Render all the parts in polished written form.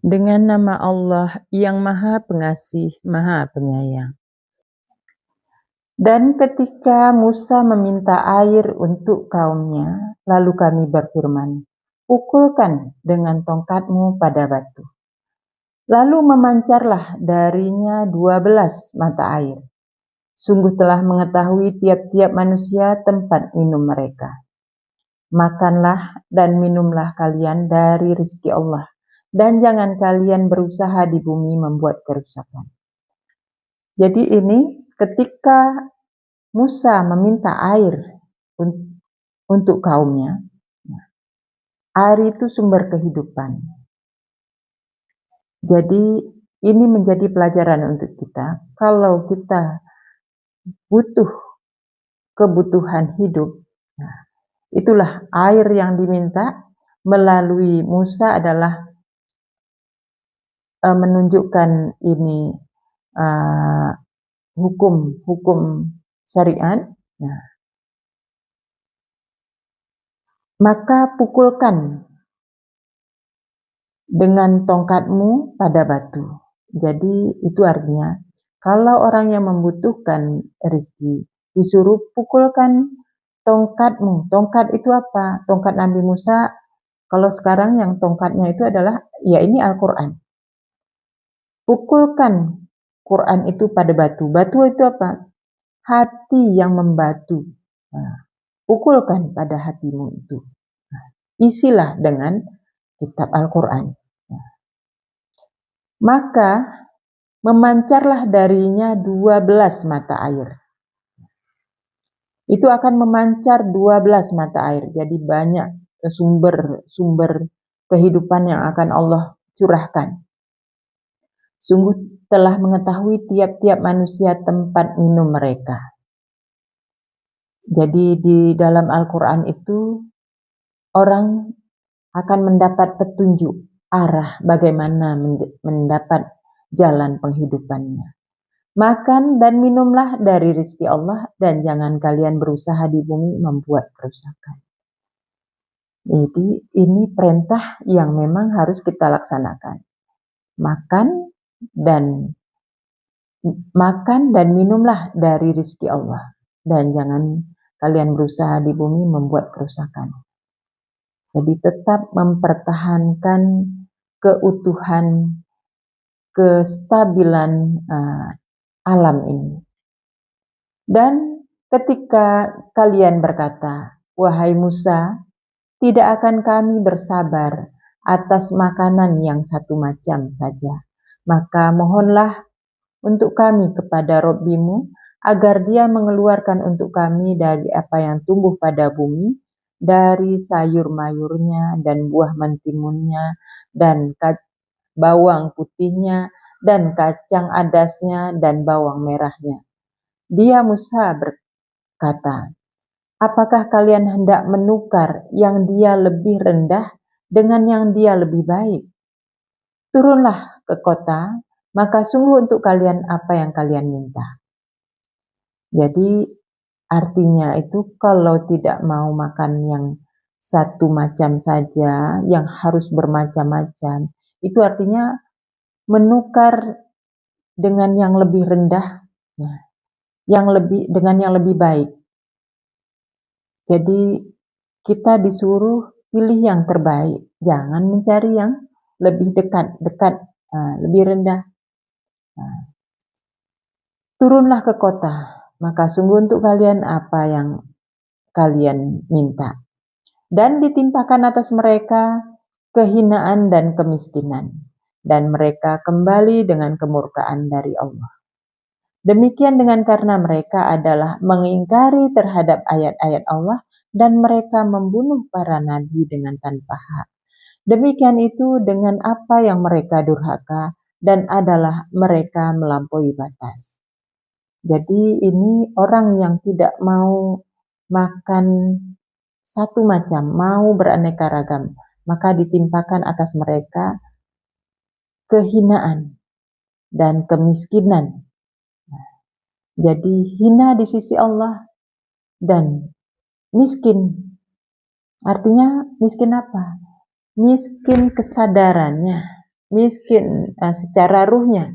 Dengan nama Allah yang Maha Pengasih, Maha Penyayang. Dan ketika Musa meminta air untuk kaumnya, lalu kami berfirman, pukulkan dengan tongkatmu pada batu. Lalu memancarlah darinya 12 mata air. Sungguh telah mengetahui tiap-tiap manusia tempat minum mereka. Makanlah dan minumlah kalian dari rezeki Allah, dan jangan kalian berusaha di bumi membuat kerusakan. Jadi ini ketika Musa meminta air untuk kaumnya, air itu sumber kehidupan. Jadi ini menjadi pelajaran untuk kita. Kalau kita butuh kebutuhan hidup, itulah air yang diminta melalui Musa adalah menunjukkan ini hukum syariat. Maka pukulkan dengan tongkatmu pada batu. Jadi itu artinya kalau orang yang membutuhkan rezeki disuruh pukulkan tongkatmu. Tongkat itu apa? Tongkat Nabi Musa. Kalau sekarang yang tongkatnya itu adalah ya ini Al-Quran. Pukulkan Quran itu pada batu. Batu itu apa? Hati yang membatu. Pukulkan pada hatimu itu. Isilah dengan kitab Al-Quran. Maka memancarlah darinya 12 mata air. Itu akan memancar 12 mata air. Jadi banyak sumber kehidupan yang akan Allah curahkan. Sungguh telah mengetahui tiap-tiap manusia tempat minum mereka. Jadi di dalam Al-Quran itu orang akan mendapat petunjuk arah bagaimana mendapat jalan penghidupannya. Makan dan minumlah dari rezeki Allah dan jangan kalian berusaha di bumi membuat kerusakan. Jadi ini perintah yang memang harus kita laksanakan. Makan dan minumlah dari rezeki Allah dan jangan kalian berusaha di bumi membuat kerusakan. Jadi tetap mempertahankan keutuhan, kestabilan alam ini. Dan ketika kalian berkata, wahai Musa, tidak akan kami bersabar atas makanan yang satu macam saja. Maka mohonlah untuk kami kepada Rabbimu agar Dia mengeluarkan untuk kami dari apa yang tumbuh pada bumi, dari sayur mayurnya dan buah mentimunnya dan bawang putihnya dan kacang adasnya dan bawang merahnya. Dia Musa berkata, apakah kalian hendak menukar yang dia lebih rendah dengan yang dia lebih baik? Turunlah ke kota, maka sungguh untuk kalian apa yang kalian minta. Jadi artinya itu kalau tidak mau makan yang satu macam saja, yang harus bermacam-macam, itu artinya menukar dengan yang lebih rendah, dengan yang lebih baik. Jadi kita disuruh pilih yang terbaik, jangan mencari yang lebih dekat, lebih rendah. Turunlah ke kota, maka sungguh untuk kalian apa yang kalian minta. Dan ditimpakan atas mereka kehinaan dan kemiskinan, dan mereka kembali dengan kemurkaan dari Allah. Demikian karena mereka adalah mengingkari terhadap ayat-ayat Allah dan mereka membunuh para nabi dengan tanpa hak. Demikian itu dengan apa yang mereka durhaka dan adalah mereka melampaui batas. Jadi ini orang yang tidak mau makan satu macam, mau beraneka ragam, maka ditimpakan atas mereka kehinaan dan kemiskinan. Jadi hina di sisi Allah dan miskin. Artinya miskin apa? Miskin kesadarannya. miskin secara ruhnya.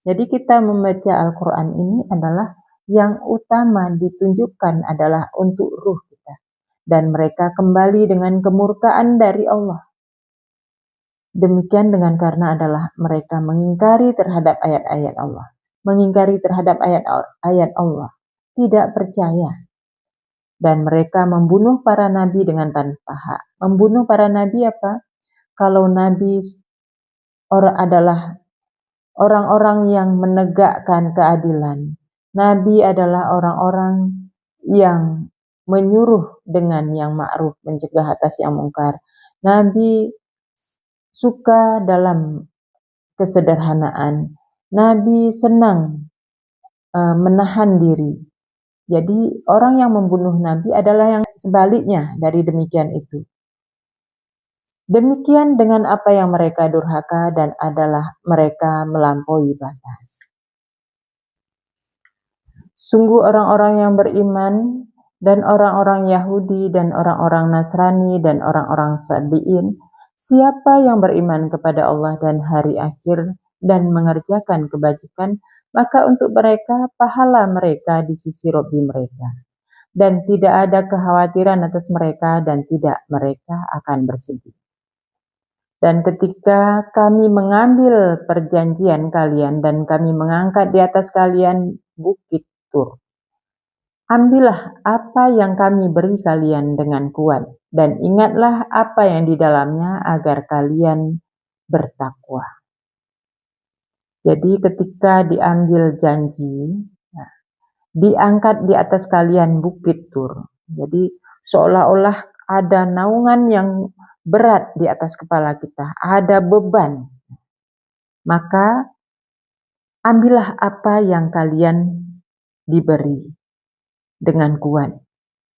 Jadi kita membaca Al-Quran ini adalah yang utama ditunjukkan adalah untuk ruh kita. Dan mereka kembali dengan kemurkaan dari Allah. Demikian dengan karena adalah mereka mengingkari terhadap ayat-ayat Allah. Mengingkari terhadap ayat-ayat Allah. Tidak percaya. Dan mereka membunuh para nabi dengan tanpa hak. Membunuh para nabi apa? Kalau nabi adalah orang-orang yang menegakkan keadilan. Nabi adalah orang-orang yang menyuruh dengan yang ma'ruf, mencegah atas yang mungkar. Nabi suka dalam kesederhanaan. Nabi senang menahan diri. Jadi orang yang membunuh Nabi adalah yang sebaliknya dari demikian itu. Demikian dengan apa yang mereka durhaka dan adalah mereka melampaui batas. Sungguh orang-orang yang beriman dan orang-orang Yahudi dan orang-orang Nasrani dan orang-orang Sabi'in, siapa yang beriman kepada Allah dan hari akhir dan mengerjakan kebajikan, maka untuk mereka pahala mereka di sisi Robbi mereka. Dan tidak ada kekhawatiran atas mereka dan tidak mereka akan bersedih. Dan ketika kami mengambil perjanjian kalian dan kami mengangkat di atas kalian bukit Tur, ambillah apa yang kami beri kalian dengan kuat dan ingatlah apa yang di dalamnya agar kalian bertakwa. Jadi ketika diambil janji, diangkat di atas kalian bukit Tur. Jadi seolah-olah ada naungan yang berat di atas kepala kita, ada beban. Maka ambillah apa yang kalian diberi dengan kuat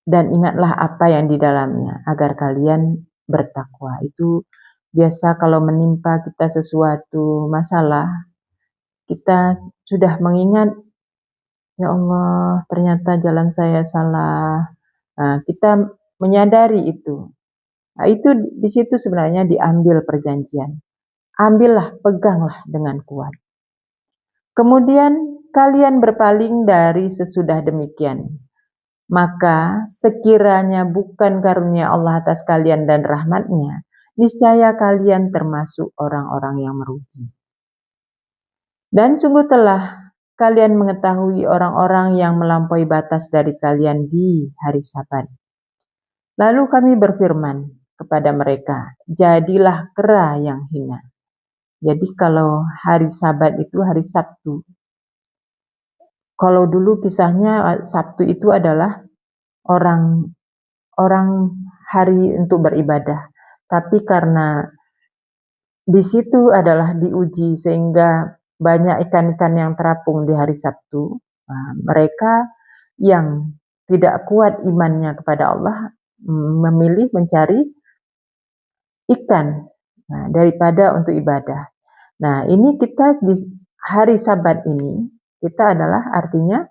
dan ingatlah apa yang di dalamnya agar kalian bertakwa. Itu biasa kalau menimpa kita sesuatu masalah, kita sudah mengingat, ya Allah, ternyata jalan saya salah. Nah, kita menyadari itu. Nah, itu di situ sebenarnya diambil perjanjian. Ambillah, peganglah dengan kuat. Kemudian kalian berpaling dari sesudah demikian. Maka sekiranya bukan karunia Allah atas kalian dan rahmatnya, niscaya kalian termasuk orang-orang yang merugi. Dan sungguh telah kalian mengetahui orang-orang yang melampaui batas dari kalian di hari Sabat. Lalu kami berfirman kepada mereka, jadilah kera yang hina. Jadi kalau hari Sabat itu hari Sabtu. Kalau dulu kisahnya Sabtu itu adalah orang hari untuk beribadah. Tapi karena di situ adalah diuji sehingga banyak ikan-ikan yang terapung di hari Sabtu. Mereka yang tidak kuat imannya kepada Allah memilih mencari ikan daripada untuk ibadah. Nah, ini kita di hari Sabat ini, kita adalah artinya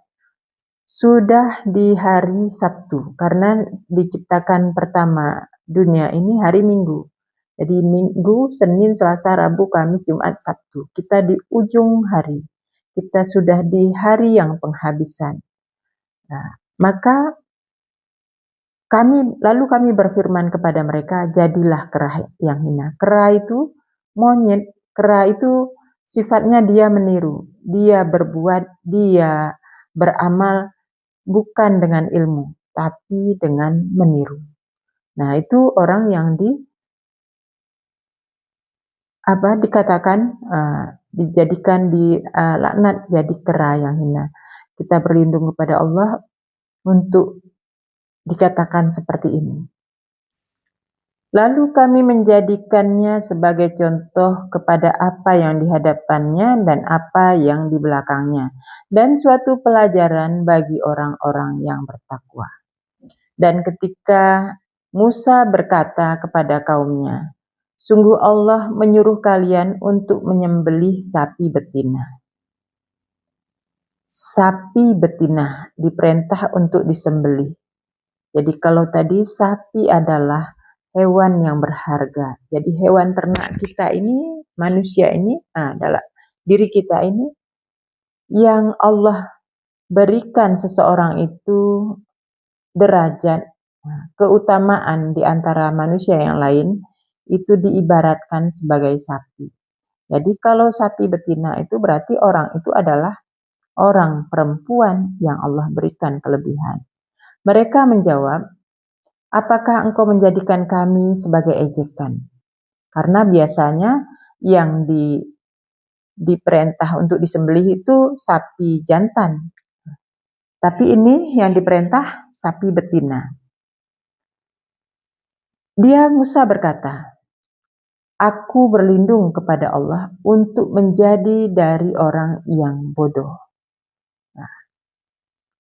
sudah di hari Sabtu. Karena diciptakan pertama dunia ini hari Minggu. Jadi Minggu, Senin, Selasa, Rabu, Kamis, Jumat, Sabtu. Kita di ujung hari. Kita sudah di hari yang penghabisan. Nah, maka lalu kami berfirman kepada mereka, jadilah kera yang hina. Kera itu monyet. Kera itu sifatnya dia meniru. Dia berbuat, dia beramal bukan dengan ilmu, tapi dengan meniru. Nah, itu orang yang dikatakan dijadikan laknat jadi kera yang hina. Kita berlindung kepada Allah untuk dikatakan seperti ini. Lalu kami menjadikannya sebagai contoh kepada apa yang di hadapannya dan apa yang di belakangnya, dan suatu pelajaran bagi orang-orang yang bertakwa. Dan ketika Musa berkata kepada kaumnya, sungguh Allah menyuruh kalian untuk menyembelih sapi betina. Sapi betina diperintah untuk disembelih. Jadi kalau tadi sapi adalah hewan yang berharga. Jadi hewan ternak kita ini manusia ini, dalam diri kita ini, yang Allah berikan seseorang itu derajat, keutamaan di antara manusia yang lain, itu diibaratkan sebagai sapi. Jadi kalau sapi betina itu berarti orang itu adalah orang perempuan yang Allah berikan kelebihan. Mereka menjawab, apakah engkau menjadikan kami sebagai ejekan? Karena biasanya yang diperintah untuk disembelih itu sapi jantan. Tapi ini yang diperintah sapi betina. Musa berkata, aku berlindung kepada Allah untuk menjadi dari orang yang bodoh.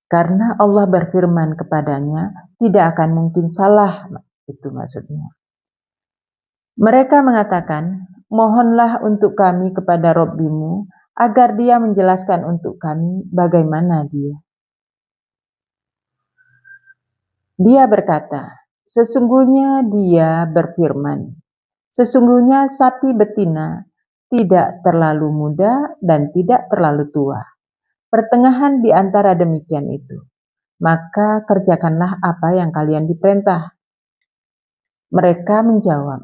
Karena Allah berfirman kepadanya, tidak akan mungkin salah, itu maksudnya. Mereka mengatakan, mohonlah untuk kami kepada Rabbimu, agar dia menjelaskan untuk kami bagaimana dia. Dia berkata, sesungguhnya dia berfirman, sesungguhnya sapi betina tidak terlalu muda dan tidak terlalu tua. Pertengahan di antara demikian itu. Maka kerjakanlah apa yang kalian diperintah. Mereka menjawab,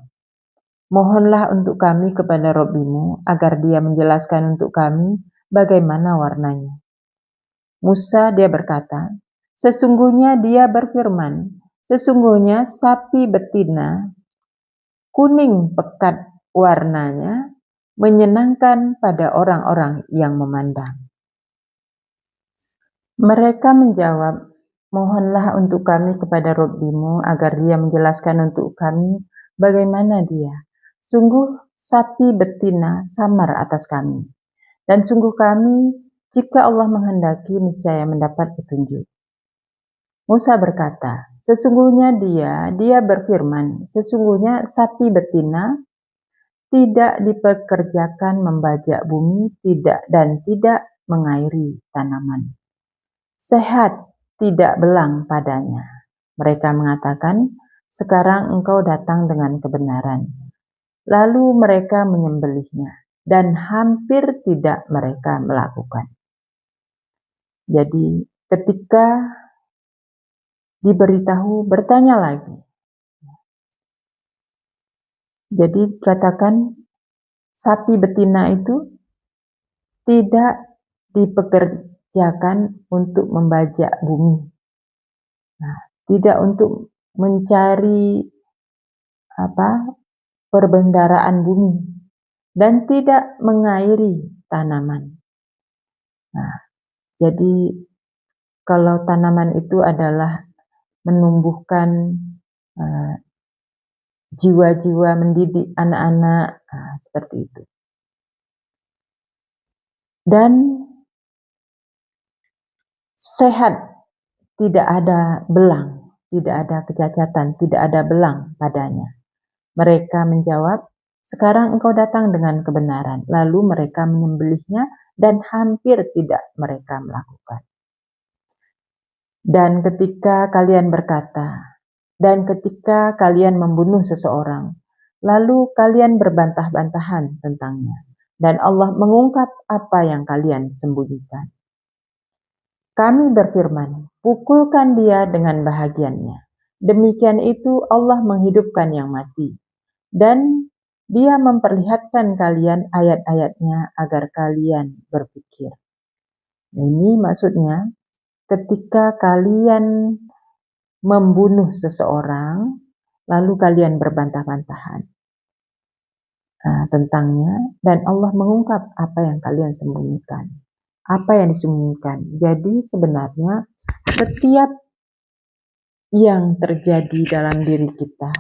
mohonlah untuk kami kepada Rabbimu agar dia menjelaskan untuk kami bagaimana warnanya. Musa dia berkata, sesungguhnya dia berfirman, sesungguhnya sapi betina kuning pekat warnanya menyenangkan pada orang-orang yang memandang. Mereka menjawab, mohonlah untuk kami kepada Rabbimu agar dia menjelaskan untuk kami bagaimana dia. Sungguh sapi betina samar atas kami. Dan sungguh kami, jika Allah menghendaki, niscaya mendapat petunjuk. Musa berkata, sesungguhnya dia berfirman, sesungguhnya sapi betina tidak dipekerjakan membajak bumi, dan tidak mengairi tanaman. Sehat, tidak belang padanya. Mereka mengatakan, sekarang engkau datang dengan kebenaran. Lalu mereka menyembelihnya, dan hampir tidak mereka melakukan. Jadi ketika diberitahu, bertanya lagi. Jadi katakan, sapi betina itu tidak dipekerjakan untuk membajak bumi. Tidak untuk mencari perbendaharaan bumi dan tidak mengairi tanaman. Jadi kalau tanaman itu adalah menumbuhkan jiwa-jiwa, mendidik anak-anak, seperti itu. Dan sehat, tidak ada belang, tidak ada kecacatan, tidak ada belang padanya. Mereka menjawab, sekarang engkau datang dengan kebenaran. Lalu mereka menyembelihnya dan hampir tidak mereka melakukan. Dan ketika kalian berkata, dan ketika kalian membunuh seseorang, lalu kalian berbantah-bantahan tentangnya, dan Allah mengungkap apa yang kalian sembunyikan. Kami berfirman, pukulkan dia dengan bahagiannya. Demikian itu Allah menghidupkan yang mati. Dan dia memperlihatkan kalian ayat-ayatnya agar kalian berpikir. Ini maksudnya, ketika kalian membunuh seseorang, lalu kalian berbantah-bantahan tentangnya, dan Allah mengungkap apa yang kalian sembunyikan. Apa yang disembunyikan. Jadi sebenarnya setiap yang terjadi dalam diri kita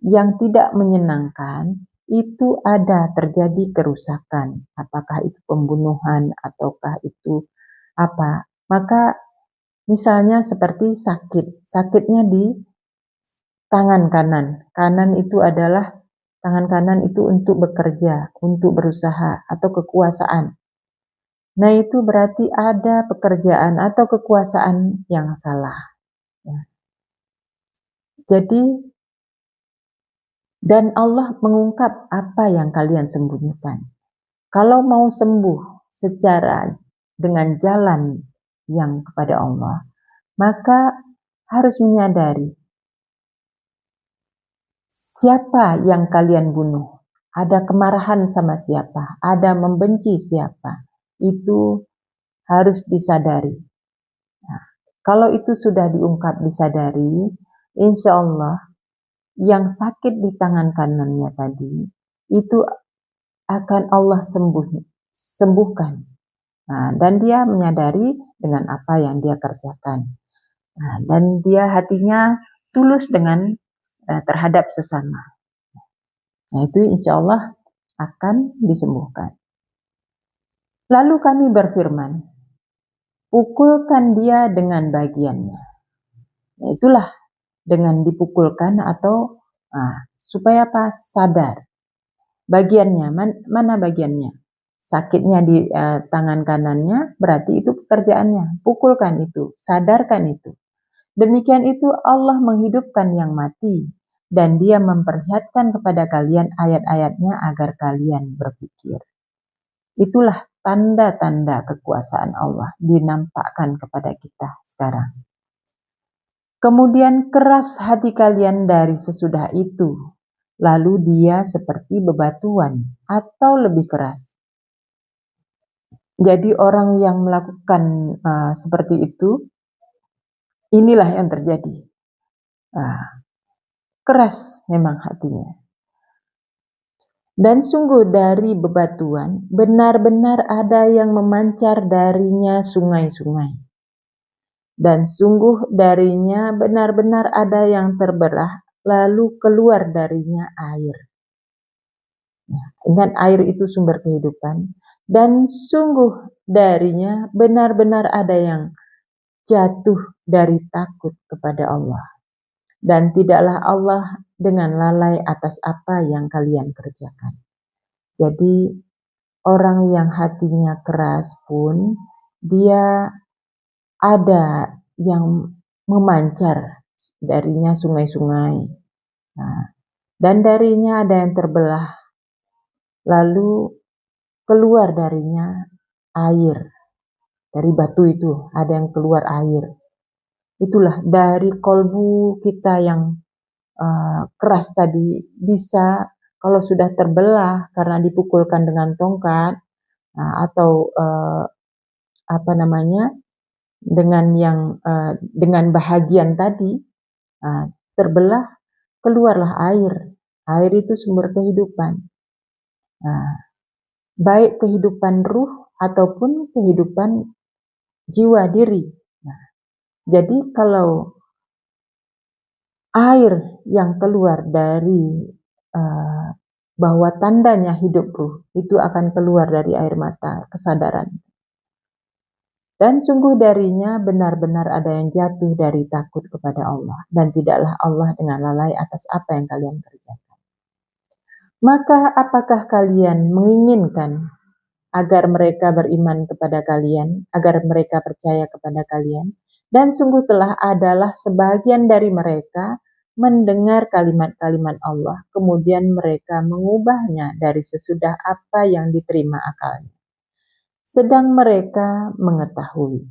yang tidak menyenangkan, itu ada terjadi kerusakan. Apakah itu pembunuhan ataukah itu apa. Maka misalnya seperti sakit. Sakitnya di tangan kanan. Tangan kanan itu untuk bekerja, untuk berusaha, atau kekuasaan. Nah itu berarti ada pekerjaan atau kekuasaan yang salah. Ya. Jadi Dan Allah mengungkap apa yang kalian sembunyikan. Kalau mau sembuh secara dengan jalan yang kepada Allah, maka harus menyadari siapa yang kalian bunuh, ada kemarahan sama siapa, ada membenci siapa, itu harus disadari. Nah, kalau itu sudah diungkap, disadari, insya Allah yang sakit di tangan kanannya tadi, itu akan Allah sembuhkan. Nah, dan dia menyadari dengan apa yang dia kerjakan. Nah, dan dia hatinya tulus dengan terhadap sesama. Nah, itu insya Allah akan disembuhkan. Lalu kami berfirman, pukulkan dia dengan bagiannya. Nah, itulah dengan dipukulkan atau supaya apa? Sadar. Bagiannya, mana bagiannya? Sakitnya di tangan kanannya, berarti itu pekerjaannya. Pukulkan itu, sadarkan itu. Demikian itu Allah menghidupkan yang mati, dan dia memperlihatkan kepada kalian ayat-ayatnya agar kalian berpikir. Itulah tanda-tanda kekuasaan Allah dinampakkan kepada kita sekarang. Kemudian keras hati kalian dari sesudah itu, lalu dia seperti bebatuan atau lebih keras. Jadi orang yang melakukan seperti itu, inilah yang terjadi. Keras memang hatinya. Dan sungguh dari bebatuan, benar-benar ada yang memancar darinya sungai-sungai. Dan sungguh darinya benar-benar ada yang terbelah, lalu keluar darinya air. Nah, ingat air itu sumber kehidupan. Dan sungguh darinya benar-benar ada yang jatuh dari takut kepada Allah. Dan tidaklah Allah dengan lalai atas apa yang kalian kerjakan. Jadi orang yang hatinya keras pun dia ada yang memancar darinya sungai-sungai. Nah, dan darinya ada yang terbelah. Lalu keluar darinya air. Dari batu itu ada yang keluar air. Itulah dari kolbu kita yang keras tadi bisa kalau sudah terbelah karena dipukulkan dengan tongkat atau dengan bahagian tadi terbelah, keluarlah air. Air itu sumber kehidupan. Baik kehidupan ruh ataupun kehidupan jiwa diri. Jadi kalau air yang keluar dari bahwa tandanya hidup ruh itu akan keluar dari air mata kesadaran. Dan sungguh darinya benar-benar ada yang jatuh dari takut kepada Allah. Dan tidaklah Allah dengan lalai atas apa yang kalian kerjakan. Maka apakah kalian menginginkan agar mereka beriman kepada kalian, agar mereka percaya kepada kalian? Dan sungguh telah adalah sebagian dari mereka mendengar kalimat-kalimat Allah, kemudian mereka mengubahnya dari sesudah apa yang diterima akalnya. Sedang mereka mengetahui.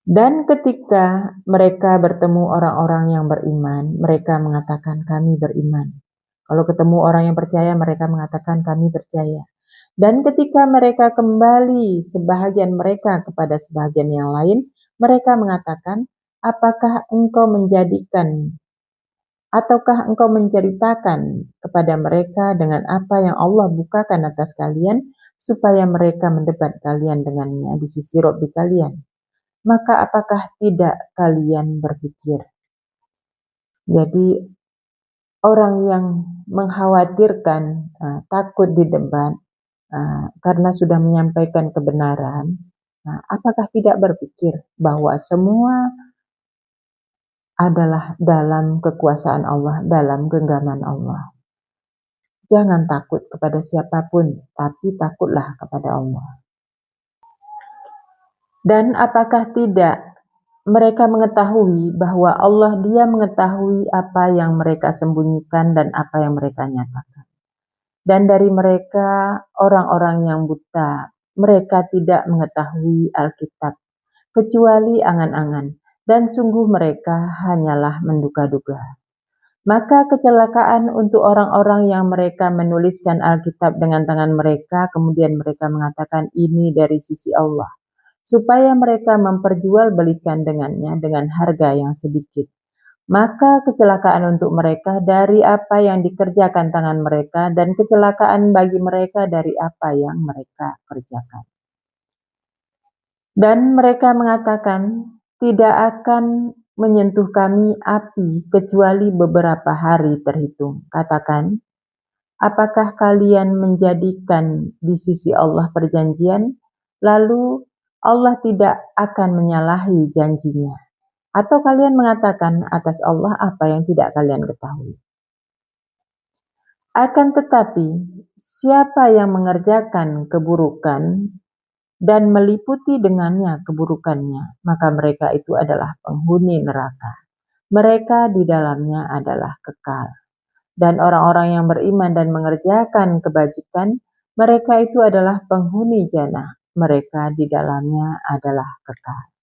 Dan ketika mereka bertemu orang-orang yang beriman, mereka mengatakan kami beriman. Kalau ketemu orang yang percaya, mereka mengatakan kami percaya. Dan ketika mereka kembali sebahagian mereka kepada sebahagian yang lain, mereka mengatakan, apakah engkau ataukah engkau menceritakan kepada mereka dengan apa yang Allah bukakan atas kalian, supaya mereka mendebat kalian dengannya di sisi Robbi kalian? Maka apakah tidak kalian berpikir? Jadi orang yang mengkhawatirkan takut di debat karena sudah menyampaikan kebenaran, apakah tidak berpikir bahwa semua adalah dalam kekuasaan Allah, dalam genggaman Allah. Jangan takut kepada siapapun, tapi takutlah kepada Allah. Dan apakah tidak mereka mengetahui bahwa Allah Dia mengetahui apa yang mereka sembunyikan dan apa yang mereka nyatakan. Dan dari mereka orang-orang yang buta, mereka tidak mengetahui Alkitab, kecuali angan-angan, dan sungguh mereka hanyalah menduga-duga. Maka kecelakaan untuk orang-orang yang mereka menuliskan Alkitab dengan tangan mereka, kemudian mereka mengatakan ini dari sisi Allah, supaya mereka memperjualbelikan dengannya dengan harga yang sedikit. Maka kecelakaan untuk mereka dari apa yang dikerjakan tangan mereka, dan kecelakaan bagi mereka dari apa yang mereka kerjakan. Dan mereka mengatakan, tidak akan menyentuh kami api kecuali beberapa hari terhitung. Katakan, apakah kalian menjadikan di sisi Allah perjanjian, lalu Allah tidak akan menyalahi janjinya? Atau kalian mengatakan atas Allah apa yang tidak kalian ketahui? Akan tetapi, siapa yang mengerjakan keburukan dan meliputi dengannya keburukannya, maka mereka itu adalah penghuni neraka. Mereka di dalamnya adalah kekal. Dan orang-orang yang beriman dan mengerjakan kebajikan, mereka itu adalah penghuni jannah. Mereka di dalamnya adalah kekal.